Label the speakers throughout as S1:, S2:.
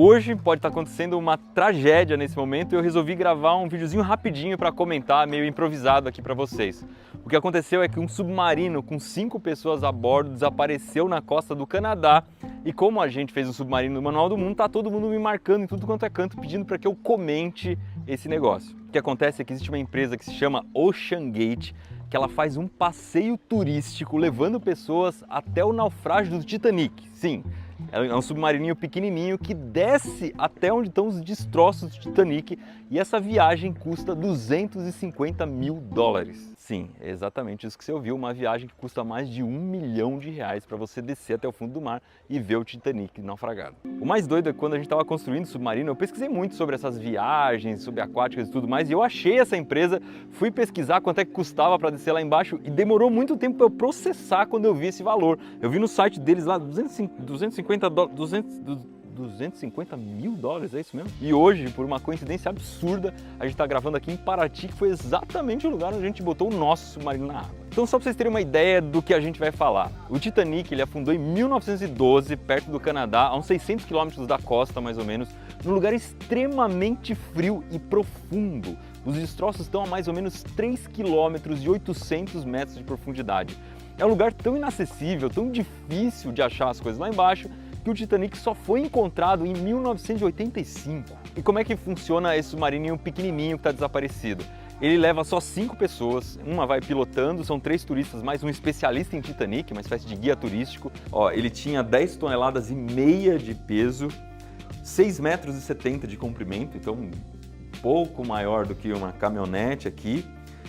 S1: Hoje pode estar acontecendo uma tragédia nesse momento e eu resolvi gravar um videozinho rapidinho para comentar, meio improvisado aqui para vocês. O que aconteceu é que um submarino com 5 pessoas a bordo desapareceu na costa do Canadá e como a gente fez o submarino do Manual do Mundo, tá todo mundo me marcando em tudo quanto é canto pedindo para que eu comente esse negócio. O que acontece é que existe uma empresa que se chama OceanGate, que ela faz um passeio turístico levando pessoas até o naufrágio do Titanic. Sim, é um submarininho pequenininho que desce até onde estão os destroços do Titanic e essa viagem custa 250 mil dólares. Sim, é exatamente isso que você ouviu, uma viagem que custa mais de R$1 milhão para você descer até o fundo do mar e ver o Titanic naufragado. O mais doido é que quando a gente estava construindo o submarino, eu pesquisei muito sobre essas viagens subaquáticas e tudo mais, e eu achei essa empresa, fui pesquisar quanto é que custava para descer lá embaixo e demorou muito tempo para eu processar quando eu vi esse valor. Eu vi no site deles lá 250 mil dólares, é isso mesmo? E hoje, por uma coincidência absurda, a gente está gravando aqui em Paraty, que foi exatamente o lugar onde a gente botou o nosso submarino na água. Então, só para vocês terem uma ideia do que a gente vai falar. O Titanic ele afundou em 1912, perto do Canadá, a uns 600 quilômetros da costa, mais ou menos, num lugar extremamente frio e profundo. Os destroços estão a mais ou menos 3 quilômetros e 800 metros de profundidade. É um lugar tão inacessível, tão difícil de achar as coisas lá embaixo, que o Titanic só foi encontrado em 1985. E como é que funciona esse submarininho pequenininho que está desaparecido? Ele leva só 5 pessoas, uma vai pilotando, são 3 turistas, mais um especialista em Titanic, uma espécie de guia turístico. Ó, ele tinha 10 toneladas e meia de peso, 6,70 metros de comprimento, então um pouco maior do que uma caminhonete aqui.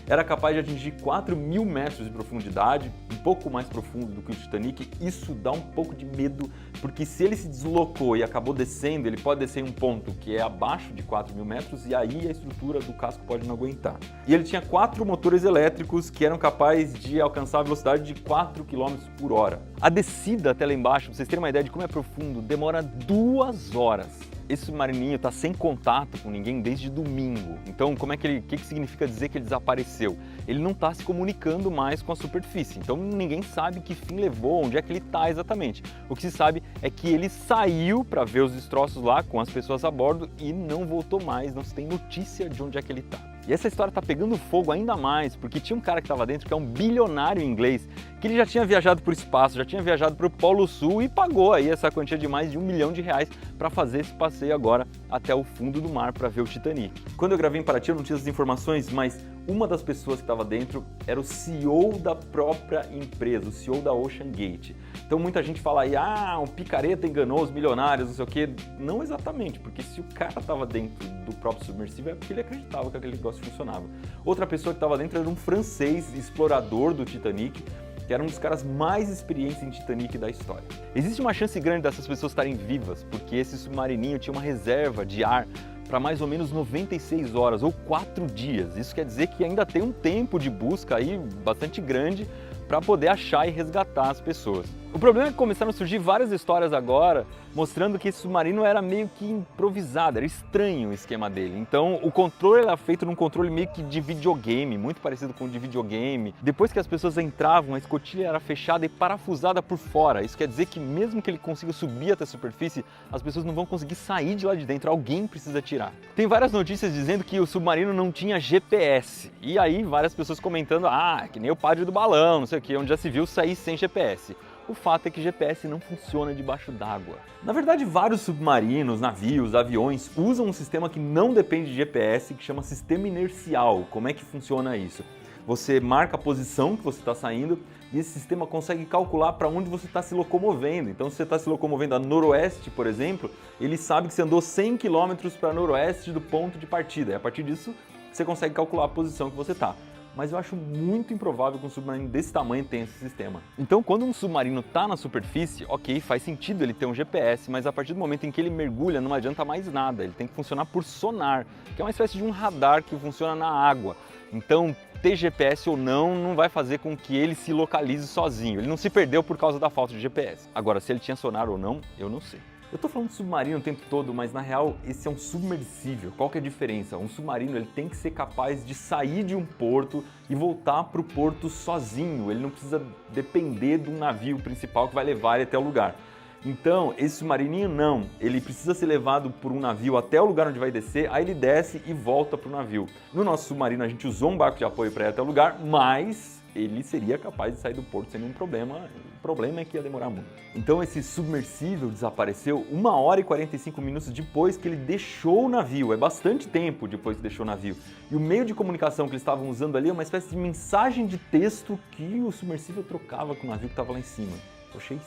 S1: Era capaz de atingir 4.000 metros de profundidade, um pouco mais profundo do que o Titanic. Isso dá um pouco de medo, porque se ele se deslocou e acabou descendo, ele pode descer em um ponto que é abaixo de 4.000 metros e aí a estrutura do casco pode não aguentar. E ele tinha 4 motores elétricos que eram capazes de alcançar a velocidade de 4 km por hora. A descida até lá embaixo, para vocês terem uma ideia de como é profundo, demora 2 horas. Esse submarininho está sem contato com ninguém desde domingo. Então, o que significa dizer que ele desapareceu? Ele não está se comunicando mais com a superfície. Então, ninguém sabe que fim levou, onde é que ele está exatamente. O que se sabe é que ele saiu para ver os destroços lá com as pessoas a bordo e não voltou mais. Não se tem notícia de onde é que ele está. E essa história está pegando fogo ainda mais, porque tinha um cara que estava dentro, que é um bilionário inglês, que ele já tinha viajado para o espaço, já tinha viajado para o Polo Sul e pagou aí essa quantia de mais de R$1 milhão para fazer esse passeio agora até o fundo do mar para ver o Titanic. Quando eu gravei em Paraty eu não tinha essas informações, mas uma das pessoas que estava dentro era o CEO da própria empresa, o CEO da OceanGate. Então muita gente fala aí, o picareta enganou os milionários, não sei o quê. Não exatamente, porque se o cara estava dentro do próprio submersível é porque ele acreditava que aquele negócio funcionava. Outra pessoa que estava dentro era um francês explorador do Titanic, que era um dos caras mais experientes em Titanic da história. Existe uma chance grande dessas pessoas estarem vivas, porque esse submarininho tinha uma reserva de ar para mais ou menos 96 horas ou 4 dias. Isso quer dizer que ainda tem um tempo de busca aí bastante grande para poder achar e resgatar as pessoas. O problema é que começaram a surgir várias histórias agora mostrando que esse submarino era meio que improvisado, era estranho o esquema dele. Então o controle era feito num controle meio que de videogame, muito parecido com o de videogame. Depois que as pessoas entravam, a escotilha era fechada e parafusada por fora. Isso quer dizer que mesmo que ele consiga subir até a superfície, as pessoas não vão conseguir sair de lá de dentro, alguém precisa tirar. Tem várias notícias dizendo que o submarino não tinha GPS. E aí várias pessoas comentando, que nem o padre do balão, não sei o que, onde já se viu sair sem GPS. O fato é que GPS não funciona debaixo d'água. Na verdade, vários submarinos, navios, aviões usam um sistema que não depende de GPS, que chama sistema inercial. Como é que funciona isso? Você marca a posição que você está saindo e esse sistema consegue calcular para onde você está se locomovendo. Então, se você está se locomovendo a noroeste, por exemplo, ele sabe que você andou 100 km para noroeste do ponto de partida. E a partir disso, você consegue calcular a posição que você está. Mas eu acho muito improvável que um submarino desse tamanho tenha esse sistema. Então, quando um submarino está na superfície, ok, faz sentido ele ter um GPS, mas a partir do momento em que ele mergulha, não adianta mais nada. Ele tem que funcionar por sonar, que é uma espécie de um radar que funciona na água. Então, ter GPS ou não vai fazer com que ele se localize sozinho. Ele não se perdeu por causa da falta de GPS. Agora, se ele tinha sonar ou não, eu não sei. Eu tô falando de submarino o tempo todo, mas na real esse é um submersível. Qual que é a diferença? Um submarino ele tem que ser capaz de sair de um porto e voltar para o porto sozinho. Ele não precisa depender de um navio principal que vai levar ele até o lugar. Então, esse submarininho não, ele precisa ser levado por um navio até o lugar onde vai descer, aí ele desce e volta para o navio. No nosso submarino a gente usou um barco de apoio para ir até o lugar, mas ele seria capaz de sair do porto sem nenhum problema. O problema é que ia demorar muito. Então esse submersível desapareceu 1 hora e 45 minutos depois que ele deixou o navio. É bastante tempo depois que deixou o navio. E o meio de comunicação que eles estavam usando ali é uma espécie de mensagem de texto que o submersível trocava com o navio que estava lá em cima. Eu achei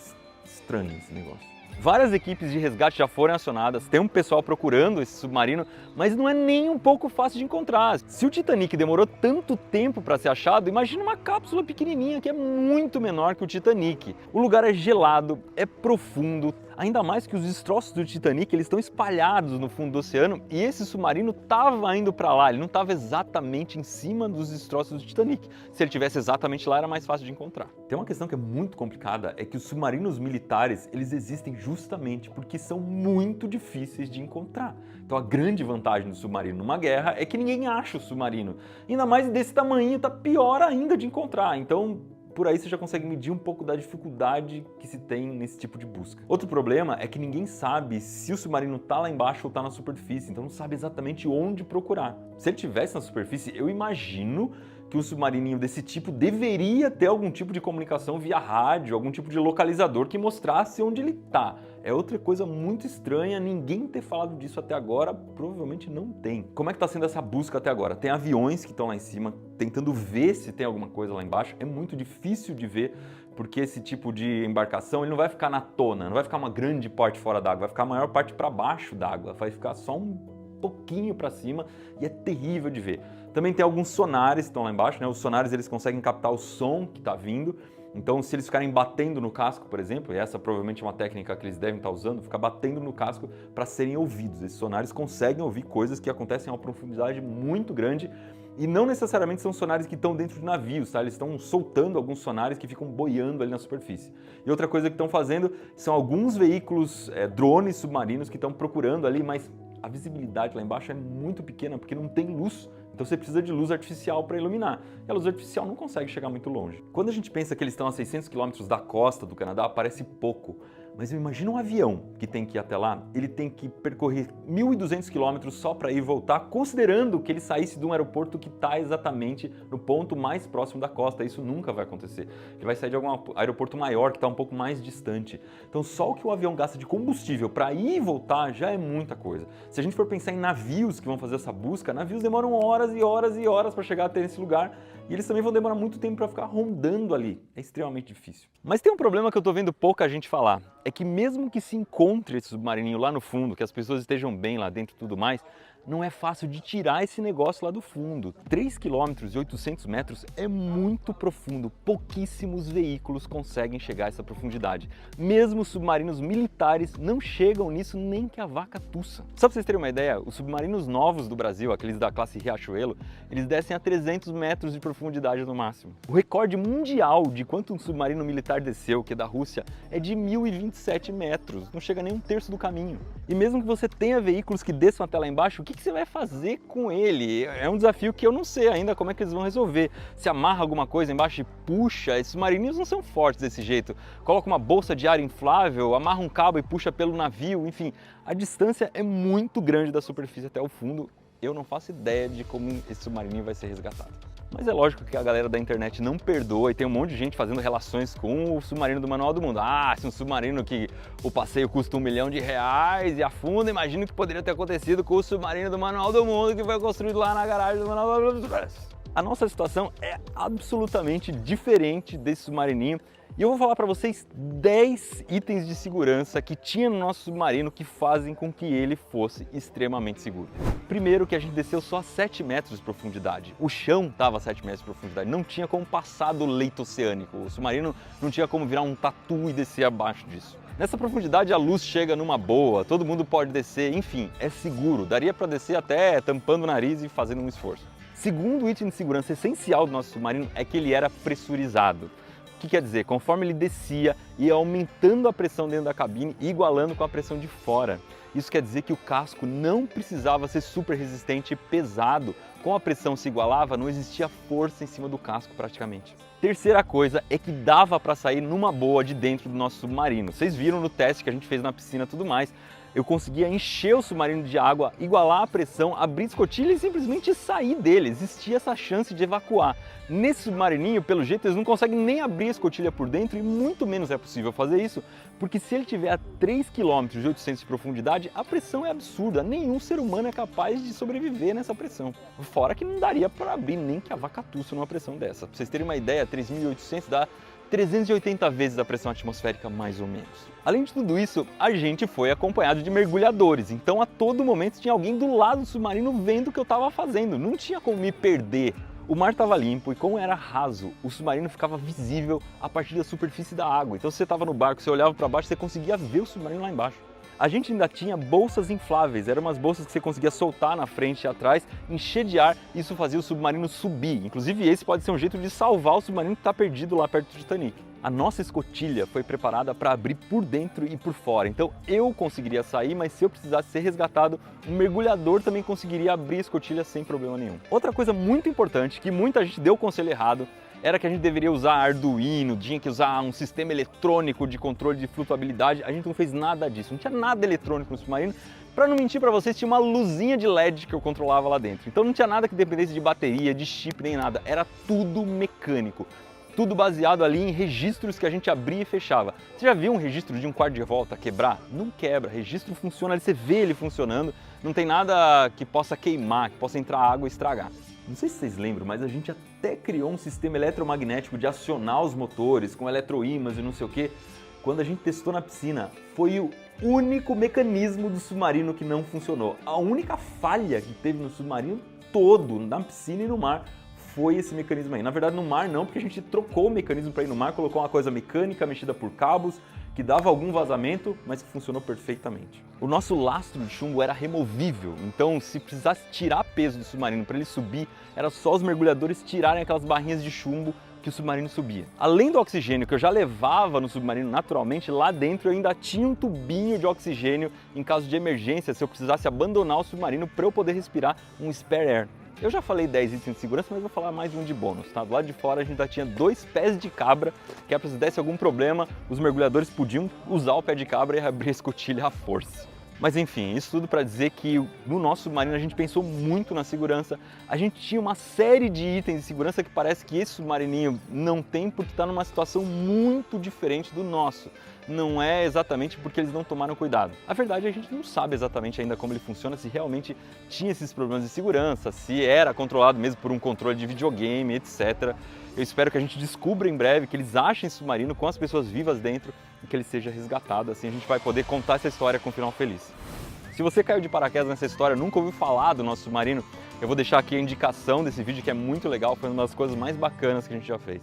S1: estranho esse negócio. Várias equipes de resgate já foram acionadas, tem um pessoal procurando esse submarino, mas não é nem um pouco fácil de encontrar. Se o Titanic demorou tanto tempo para ser achado, imagina uma cápsula pequenininha que é muito menor que o Titanic. O lugar é gelado, é profundo, ainda mais que os destroços do Titanic eles estão espalhados no fundo do oceano e esse submarino estava indo para lá, ele não estava exatamente em cima dos destroços do Titanic. Se ele estivesse exatamente lá era mais fácil de encontrar. Tem uma questão que é muito complicada, é que os submarinos militares eles existem justamente porque são muito difíceis de encontrar. Então a grande vantagem do submarino numa guerra é que ninguém acha o submarino. Ainda mais desse tamanho, tá pior ainda de encontrar. Então por aí você já consegue medir um pouco da dificuldade que se tem nesse tipo de busca. Outro problema é que ninguém sabe se o submarino está lá embaixo ou está na superfície, então não sabe exatamente onde procurar. Se ele estivesse na superfície, eu imagino que um submarininho desse tipo deveria ter algum tipo de comunicação via rádio, algum tipo de localizador que mostrasse onde ele está. É outra coisa muito estranha, ninguém ter falado disso até agora, provavelmente não tem. Como é que está sendo essa busca até agora? Tem aviões que estão lá em cima tentando ver se tem alguma coisa lá embaixo, é muito difícil de ver, porque esse tipo de embarcação ele não vai ficar na tona, não vai ficar uma grande parte fora d'água, vai ficar a maior parte para baixo d'água, vai ficar só um pouquinho para cima e é terrível de ver. Também tem alguns sonares que estão lá embaixo, né? Os sonares eles conseguem captar o som que está vindo, então se eles ficarem batendo no casco, por exemplo, e essa provavelmente é uma técnica que eles devem estar usando, ficar batendo no casco para serem ouvidos. Esses sonares conseguem ouvir coisas que acontecem a uma profundidade muito grande e não necessariamente são sonares que estão dentro de navios, tá? Eles estão soltando alguns sonares que ficam boiando ali na superfície. E outra coisa que estão fazendo são alguns veículos, drones submarinos que estão procurando ali, mas a visibilidade lá embaixo é muito pequena porque não tem luz. Então você precisa de luz artificial para iluminar. E a luz artificial não consegue chegar muito longe. Quando a gente pensa que eles estão a 600 km da costa do Canadá, parece pouco. Mas imagina um avião que tem que ir até lá, ele tem que percorrer 1.200 km só para ir e voltar, considerando que ele saísse de um aeroporto que está exatamente no ponto mais próximo da costa. Isso nunca vai acontecer. Ele vai sair de algum aeroporto maior que está um pouco mais distante. Então só o que o avião gasta de combustível para ir e voltar já é muita coisa. Se a gente for pensar em navios que vão fazer essa busca, navios demoram horas e horas e horas para chegar até esse lugar e eles também vão demorar muito tempo para ficar rondando ali. É extremamente difícil. Mas tem um problema que eu estou vendo pouca gente falar. É que mesmo que se encontre esse submarininho lá no fundo, que as pessoas estejam bem lá dentro e tudo mais, não é fácil de tirar esse negócio lá do fundo. 3 km e 800 metros é muito profundo, pouquíssimos veículos conseguem chegar a essa profundidade. Mesmo submarinos militares não chegam nisso nem que a vaca tussa. Só para vocês terem uma ideia, os submarinos novos do Brasil, aqueles da classe Riachuelo, eles descem a 300 metros de profundidade no máximo. O recorde mundial de quanto um submarino militar desceu, que é da Rússia, é de 1.027 metros, não chega nem um terço do caminho. E mesmo que você tenha veículos que desçam até lá embaixo, o que você vai fazer com ele? É um desafio que eu não sei ainda como é que eles vão resolver. Se amarra alguma coisa embaixo e puxa, esses submarinos não são fortes desse jeito. Coloca uma bolsa de ar inflável, amarra um cabo e puxa pelo navio, enfim. A distância é muito grande da superfície até o fundo. Eu não faço ideia de como esse submarininho vai ser resgatado. Mas é lógico que a galera da internet não perdoa e tem um monte de gente fazendo relações com o submarino do Manual do Mundo. Ah, se um submarino que o passeio custa R$1 milhão e afunda, imagino que poderia ter acontecido com o submarino do Manual do Mundo que foi construído lá na garagem do Manual do Mundo. A nossa situação é absolutamente diferente desse submarininho. E eu vou falar para vocês 10 itens de segurança que tinha no nosso submarino que fazem com que ele fosse extremamente seguro. Primeiro que a gente desceu só a 7 metros de profundidade. O chão estava a 7 metros de profundidade, não tinha como passar do leito oceânico. O submarino não tinha como virar um tatu e descer abaixo disso. Nessa profundidade a luz chega numa boa, todo mundo pode descer, enfim, é seguro. Daria para descer até tampando o nariz e fazendo um esforço. Segundo item de segurança essencial do nosso submarino é que ele era pressurizado. O que quer dizer? Conforme ele descia, ia aumentando a pressão dentro da cabine e igualando com a pressão de fora. Isso quer dizer que o casco não precisava ser super resistente e pesado. Com a pressão se igualava, não existia força em cima do casco praticamente. Terceira coisa é que dava para sair numa boa de dentro do nosso submarino. Vocês viram no teste que a gente fez na piscina e tudo mais. Eu conseguia encher o submarino de água, igualar a pressão, abrir escotilha e simplesmente sair dele. Existia essa chance de evacuar. Nesse submarininho, pelo jeito, eles não conseguem nem abrir a escotilha por dentro e muito menos é possível fazer isso, porque se ele tiver a 3 km de 800 de profundidade, a pressão é absurda. Nenhum ser humano é capaz de sobreviver nessa pressão. Fora que não daria para abrir nem que a vaca-tussa numa pressão dessa. Pra vocês terem uma ideia, 3.800 dá 380 vezes a pressão atmosférica, mais ou menos. Além de tudo isso, a gente foi acompanhado de mergulhadores, então a todo momento tinha alguém do lado do submarino vendo o que eu estava fazendo, não tinha como me perder. O mar estava limpo e como era raso, o submarino ficava visível a partir da superfície da água, então se você estava no barco, você olhava para baixo, você conseguia ver o submarino lá embaixo. A gente ainda tinha bolsas infláveis, eram umas bolsas que você conseguia soltar na frente e atrás, encher de ar, e isso fazia o submarino subir. Inclusive esse pode ser um jeito de salvar o submarino que está perdido lá perto do Titanic. A nossa escotilha foi preparada para abrir por dentro e por fora, então eu conseguiria sair, mas se eu precisasse ser resgatado, um mergulhador também conseguiria abrir a escotilha sem problema nenhum. Outra coisa muito importante, que muita gente deu o conselho errado, era que a gente deveria usar Arduino, tinha que usar um sistema eletrônico de controle de flutuabilidade. A gente não fez nada disso, não tinha nada eletrônico no submarino. Para não mentir para vocês, tinha uma luzinha de LED que eu controlava lá dentro. Então não tinha nada que dependesse de bateria, de chip, nem nada. Era tudo mecânico. Tudo baseado ali em registros que a gente abria e fechava. Você já viu um registro de um quarto de volta quebrar? Não quebra, registro funciona, você vê ele funcionando, não tem nada que possa queimar, que possa entrar água e estragar. Não sei se vocês lembram, mas a gente até criou um sistema eletromagnético de acionar os motores com eletroímãs e não sei o que. Quando a gente testou na piscina, foi o único mecanismo do submarino que não funcionou. A única falha que teve no submarino todo, na piscina e no mar, foi esse mecanismo aí. Na verdade, no mar não, porque a gente trocou o mecanismo para ir no mar, colocou uma coisa mecânica mexida por cabos, que dava algum vazamento, mas que funcionou perfeitamente. O nosso lastro de chumbo era removível, então se precisasse tirar peso do submarino para ele subir, era só os mergulhadores tirarem aquelas barrinhas de chumbo que o submarino subia. Além do oxigênio que eu já levava no submarino naturalmente, lá dentro eu ainda tinha um tubinho de oxigênio em caso de emergência, se eu precisasse abandonar o submarino para eu poder respirar um spare air. Eu já falei 10 itens de segurança, mas vou falar mais um de bônus, tá? Do lado de fora a gente já tinha 2 pés de cabra, que se desse algum problema, os mergulhadores podiam usar o pé de cabra e abrir a escotilha à força. Mas enfim, isso tudo para dizer que no nosso submarino a gente pensou muito na segurança. A gente tinha uma série de itens de segurança que parece que esse submarininho não tem porque está numa situação muito diferente do nosso. Não é exatamente porque eles não tomaram cuidado. A verdade é que a gente não sabe exatamente ainda como ele funciona, se realmente tinha esses problemas de segurança, se era controlado mesmo por um controle de videogame, etc. Eu espero que a gente descubra em breve, que eles achem esse submarino com as pessoas vivas dentro e que ele seja resgatado, assim a gente vai poder contar essa história com um final feliz. Se você caiu de paraquedas nessa história, nunca ouviu falar do nosso submarino, eu vou deixar aqui a indicação desse vídeo que é muito legal, foi uma das coisas mais bacanas que a gente já fez.